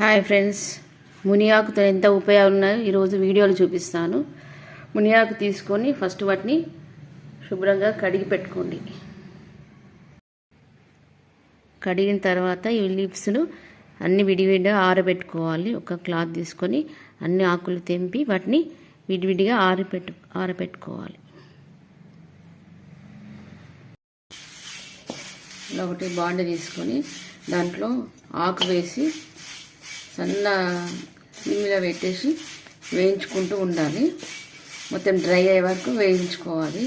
Hi friends, మునియాకుతో ఎంత ఉపయోగాలు ఉన్నాయో ఈరోజు వీడియోలు చూపిస్తాను. మునియాకు తీసుకొని ఫస్ట్ వాటిని శుభ్రంగా కడిగి పెట్టుకోండి. కడిగిన తర్వాత ఈ లీవ్స్ను అన్ని విడివిడిగా ఆరబెట్టుకోవాలి. ఒక క్లాత్ తీసుకొని అన్ని ఆకులు తెంపి వాటిని విడివిడిగా ఆరబెట్టుకోవాలి. ఇలా ఒకటి బాండి తీసుకొని దాంట్లో ఆకు వేసి సన్న సిమ్లో పెట్టేసి వేయించుకుంటూ ఉండాలి. మొత్తం డ్రై అయ్యే వరకు వేయించుకోవాలి.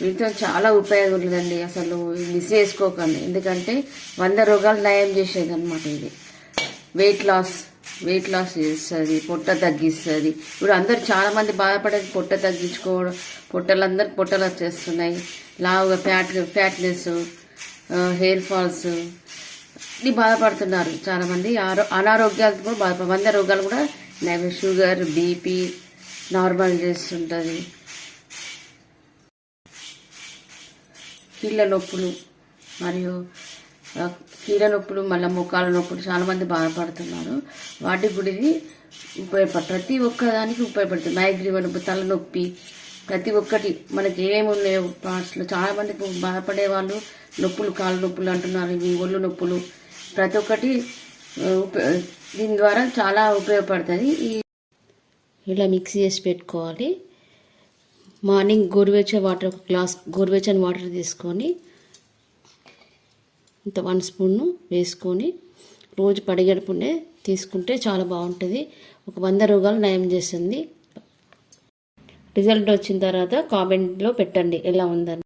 వీటితో చాలా ఉపయోగం ఉందండి, అసలు మిస్ చేసుకోకండి. ఎందుకంటే 100 రోగాలు నయం చేసేది అనమాట. ఇది వెయిట్ లాస్ చేస్తుంది, పొట్ట తగ్గిస్తుంది. ఇప్పుడు అందరు చాలామంది బాధపడేది పొట్ట తగ్గించుకోవడం, పొట్టలు వచ్చేస్తున్నాయి, లావుగా ఫ్యాట్నెస్, హెయిర్ ఫాల్స్ ఇది బాధపడుతున్నారు చాలామంది. అనారోగ్యాలతో కూడా 100 రోగాలు కూడా షుగర్, బీపీ నార్మల్ చేస్తుంటుంది. కీళ్ళ నొప్పులు మళ్ళీ మోకాళ్ళ నొప్పులు చాలామంది బాధపడుతున్నారు. వాటికి కూడా ఇది ప్రతి ఒక్కదానికి ఉపయోగపడుతుంది. మైగ్రేన్, తలనొప్పి, ప్రతి ఒక్కటి మనకి ఏమేమి ఉన్నాయో పార్ట్స్లో చాలామంది బాధపడే వాళ్ళు నొప్పులు, కాళ్ళ నొప్పులు అంటున్నారు, ఇవి ఒళ్ళు నొప్పులు, ప్రతి ఒక్కటి దీని ద్వారా చాలా ఉపయోగపడుతుంది. ఇలా మిక్స్ చేసి పెట్టుకోవాలి. మార్నింగ్ గోరువెచ్చని వాటర్, ఒక గ్లాస్ గోరువెచ్చని వాటర్ తీసుకొని ఇంత 1 స్పూన్ వేసుకొని రోజు పడిగడుపునే తీసుకుంటే చాలా బాగుంటుంది. ఒక 100 రోగాలు నయం చేస్తుంది. రిజల్ట్ వచ్చిన తర్వాత కామెంట్లో పెట్టండి ఎలా ఉందని.